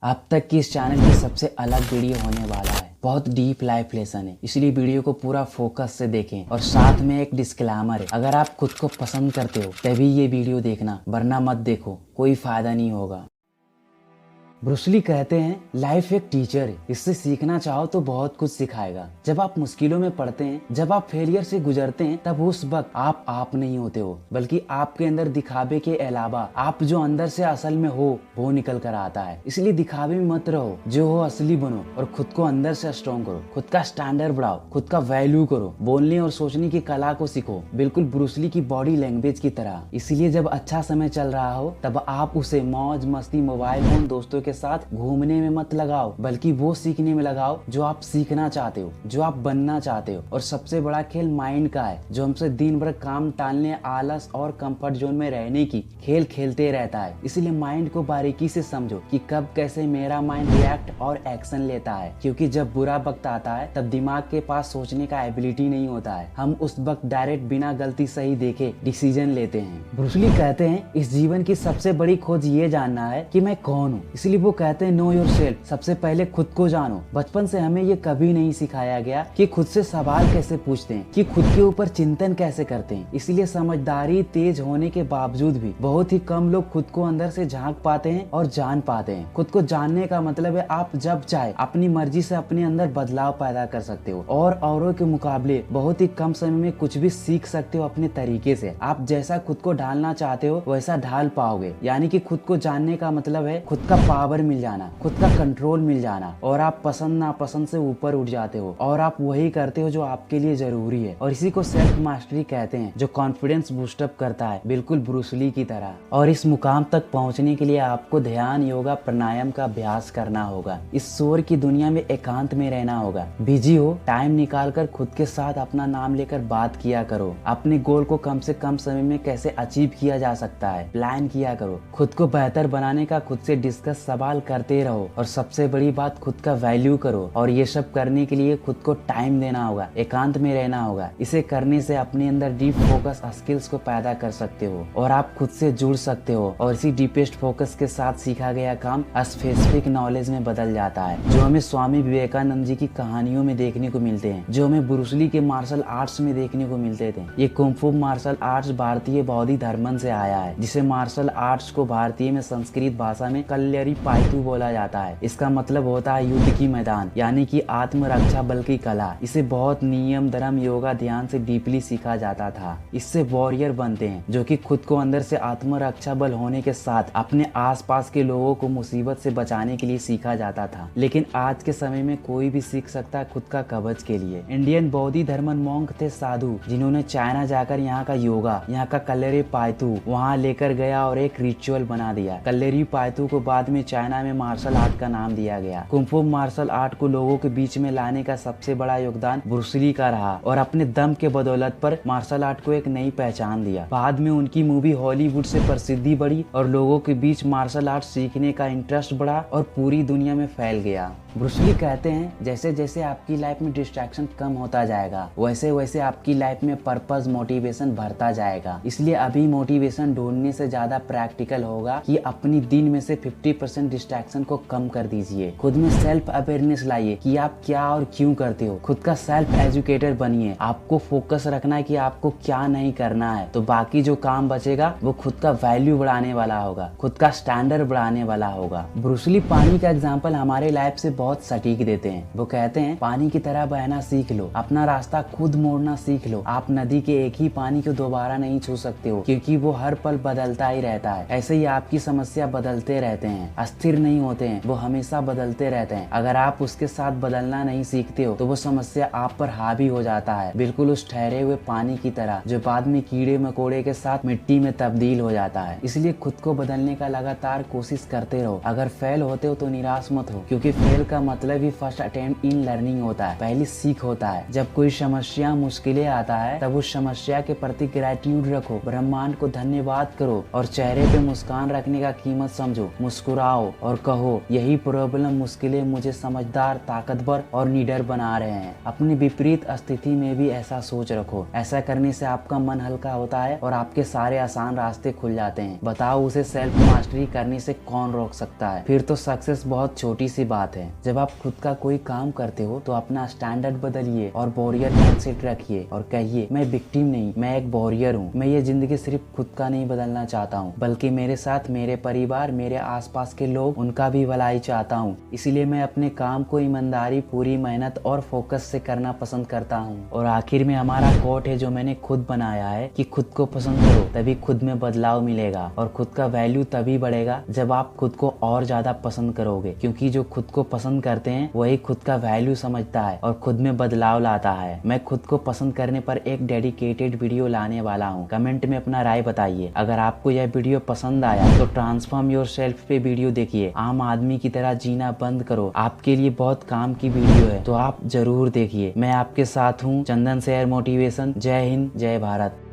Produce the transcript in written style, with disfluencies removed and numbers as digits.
अब तक की इस चैनल की सबसे अलग वीडियो होने वाला है। बहुत डीप लाइफ लेसन है, इसलिए वीडियो को पूरा फोकस से देखें। और साथ में एक डिस्क्लेमर है, अगर आप खुद को पसंद करते हो तभी ये वीडियो देखना, वरना मत देखो, कोई फायदा नहीं होगा। ब्रूस ली कहते हैं लाइफ एक टीचर है, इससे सीखना चाहो तो बहुत कुछ सिखाएगा। जब आप मुश्किलों में पड़ते हैं, जब आप फेलियर से गुजरते हैं, तब उस वक्त आप नहीं होते हो, बल्कि आपके अंदर दिखावे के अलावा आप जो अंदर से असल में हो वो निकल कर आता है। इसलिए दिखावे में मत रहो, जो हो असली बनो और खुद को अंदर से स्ट्रॉन्ग करो। खुद का स्टैंडर्ड बढ़ाओ, खुद का वैल्यू करो, बोलने और सोचने की कला को सीखो, बिल्कुल ब्रूस ली की बॉडी लैंग्वेज की तरह। इसलिए जब अच्छा समय चल रहा हो तब आप उसे मौज मस्ती, मोबाइल फोन, दोस्तों के साथ घूमने में मत लगाओ, बल्कि वो सीखने में लगाओ जो आप सीखना चाहते हो, जो आप बनना चाहते हो। और सबसे बड़ा खेल माइंड का है, जो हमसे दिन भर काम टालने, आलस और कंफर्ट जोन में रहने की खेल खेलते रहता है। इसलिए माइंड को बारीकी से समझो कि कब कैसे मेरा माइंड रिएक्ट और एक्शन लेता है, क्योंकि जब बुरा वक्त आता है तब दिमाग के पास सोचने का एबिलिटी नहीं होता है। हम उस वक्त डायरेक्ट बिना गलती सही देखे डिसीजन लेते हैं। ब्रूस ली कहते हैं इस जीवन की सबसे बड़ी खोज ये जानना है कि मैं कौन हूँ। इसलिए वो कहते हैं नो योरसेल्फ, सबसे पहले खुद को जानो। बचपन से हमें ये कभी नहीं सिखाया गया कि खुद से सवाल कैसे पूछते हैं, कि खुद के ऊपर चिंतन कैसे करते हैं। इसलिए समझदारी तेज होने के बावजूद भी बहुत ही कम लोग खुद को अंदर से झांक पाते हैं और जान पाते हैं। खुद को जानने का मतलब है आप जब चाहे अपनी मर्जी से अपने अंदर बदलाव पैदा कर सकते हो और औरों के मुकाबले बहुत ही कम समय में कुछ भी सीख सकते हो अपने तरीके से। आप जैसा खुद को ढालना चाहते हो वैसा ढाल पाओगे। यानी कि खुद को जानने का मतलब है खुद का पावर मिल जाना, खुद का कंट्रोल मिल जाना, और आप पसंद नापसंद से ऊपर उठ जाते हो और आप वही करते हो जो आपके लिए जरूरी है। और इसी को सेल्फ मास्टरी कहते हैं, जो कॉन्फिडेंस बूस्टअप करता है, बिल्कुल ब्रूस ली की तरह। और इस मुकाम तक पहुंचने के लिए आपको ध्यान, योगा, प्राणायाम का अभ्यास करना होगा। इस शोर की दुनिया में एकांत में रहना होगा। बिजी हो, टाइम निकाल कर खुद के साथ अपना नाम लेकर बात किया करो। अपने गोल को कम से कम समय में कैसे अचीव किया जा सकता है प्लान किया करो। खुद को बेहतर बनाने का खुद से डिस्कस सवाल करते रहो। और सबसे बड़ी बात, खुद का वैल्यू करो। और ये सब करने के लिए खुद को टाइम देना होगा, एकांत में रहना होगा। इसे करने से अपने अंदर डीप फोकस स्किल्स को पैदा कर सकते हो और आप खुद से जुड़ सकते हो। और इसी डीपेस्ट फोकस के साथ सीखा गया काम स्पेसिफिक नॉलेज में बदल जाता है, जो हमें स्वामी विवेकानंद जी की कहानियों में देखने को मिलते हैं, जो हमें ब्रूस ली के मार्शल आर्ट्स में देखने को मिलते थे। ये कुंफू मार्शल आर्ट्स भारतीय बौद्ध धर्म से आया है, जिसे मार्शल आर्ट्स को भारतीय में संस्कृत भाषा में कल्लरी पाइतू बोला जाता है। इसका मतलब होता है युद्ध की मैदान, यानी कि आत्मरक्षा बल की कला। इसे बहुत नियम, धर्म, योगा, ध्यान से डीपली सीखा जाता था। इससे वॉरियर बनते हैं, जो कि खुद को अंदर से आत्मरक्षा बल होने के साथ अपने आसपास के लोगों को मुसीबत से बचाने के लिए सीखा जाता था। लेकिन आज के समय में कोई भी सीख सकता है खुद का कवच के लिए। इंडियन बौद्ध धर्म मॉन्क थे साधु, जिन्होंने चाइना जाकर यहाँ का योगा, यहाँ का कल्लरी पाइतू वहाँ लेकर गया और एक रिचुअल बना दिया। कल्लरी पाइतू को बाद में चाइना में मार्शल आर्ट का नाम दिया गया। कुंफू मार्शल आर्ट को लोगों के बीच में लाने का सबसे बड़ा योगदान ब्रूस ली का रहा और अपने दम के बदौलत पर मार्शल आर्ट को एक नई पहचान दिया। बाद में उनकी मूवी हॉलीवुड से प्रसिद्धि बढ़ी और लोगों के बीच मार्शल आर्ट सीखने का इंटरेस्ट बढ़ा और पूरी दुनिया में फैल गया। ब्रूस ली कहते हैं जैसे जैसे आपकी लाइफ में डिस्ट्रैक्शन कम होता जाएगा, वैसे वैसे आपकी लाइफ में पर्पस, मोटिवेशन बढ़ता जाएगा। इसलिए अभी मोटिवेशन ढूंढने से ज्यादा प्रैक्टिकल होगा कि अपनी दिन में से 50% डिस्ट्रैक्शन को कम कर दीजिए। खुद में सेल्फ अवेयरनेस लाइए कि आप क्या और क्यों करते हो। खुद का सेल्फ एजुकेटर बनिए। आपको फोकस रखना है कि आपको क्या नहीं करना है, तो बाकी जो काम बचेगा वो खुद का वैल्यू बढ़ाने वाला होगा, खुद का स्टैंडर्ड बढ़ाने वाला होगा। ब्रूस ली पानी का एग्जाम्पल हमारे लाइफ से बहुत सटीक देते हैं। वो कहते हैं पानी की तरह बहना सीख लो, अपना रास्ता खुद मोड़ना सीख लो। आप नदी के एक ही पानी को दोबारा नहीं छू सकते हो, क्योंकि वो हर पल बदलता ही रहता है। ऐसे ही आपकी समस्या बदलते रहते हैं, अस्थिर नहीं होते हैं, वो हमेशा बदलते रहते हैं। अगर आप उसके साथ बदलना नहीं सीखते हो तो वो समस्या आप पर हावी हो जाता है, बिल्कुल उस ठहरे हुए पानी की तरह, जो बाद में कीड़े मकोड़े के साथ मिट्टी में तब्दील हो जाता है। इसलिए खुद को बदलने का लगातार कोशिश करते रहो। अगर फेल होते हो तो निराश मत हो, क्योंकि फेल का मतलब ही फर्स्ट अटेम्प्ट इन लर्निंग होता है, पहली सीख होता है। जब कोई समस्या, मुश्किलें आता है तब उस समस्या के प्रति ग्रेटिट्यूड रखो, ब्रह्मांड को धन्यवाद करो और चेहरे पे मुस्कान रखने का कीमत समझो। मुस्कुराओ आओ और कहो यही प्रॉब्लम मुश्किलें मुझे समझदार, ताकतवर और निडर बना रहे हैं। अपनी विपरीत स्थिति में भी ऐसा सोच रखो। ऐसा करने से आपका मन हल्का होता है और आपके सारे आसान रास्ते खुल जाते हैं। बताओ उसे सेल्फ मास्टरी करने से कौन रोक सकता है? फिर तो सक्सेस बहुत छोटी सी बात है। जब आप खुद का कोई काम करते हो तो अपना स्टैंडर्ड बदलिए और वॉरियर माइंडसेट रखिए और कहिए मैं विक्टिम नहीं, मैं एक वॉरियर हूँ। मैं ये जिंदगी सिर्फ खुद का नहीं बदलना चाहता हूँ, बल्कि मेरे साथ मेरे परिवार, मेरे आसपास के लोग, उनका भी भलाई चाहता हूँ। इसीलिए मैं अपने काम को ईमानदारी, पूरी मेहनत और फोकस से करना पसंद करता हूँ। और आखिर में हमारा कोट है जो मैंने खुद बनाया है कि खुद को पसंद करो तभी खुद में बदलाव मिलेगा, और खुद का वैल्यू तभी बढ़ेगा जब आप खुद को और ज्यादा पसंद करोगे। क्योंकि जो खुद को पसंद करते हैं वही खुद का वैल्यू समझता है और खुद में बदलाव लाता है। मैं खुद को पसंद करने पर एक डेडिकेटेड वीडियो लाने वाला हूँ। कमेंट में अपना राय बताइए। अगर आपको यह वीडियो पसंद आया तो ट्रांसफॉर्म योरसेल्फ पे वीडियो देखिए। आम आदमी की तरह जीना बंद करो, आपके लिए बहुत काम की वीडियो है, तो आप जरूर देखिए। मैं आपके साथ हूँ, चंदन शेयर मोटिवेशन। जय हिंद, जय भारत।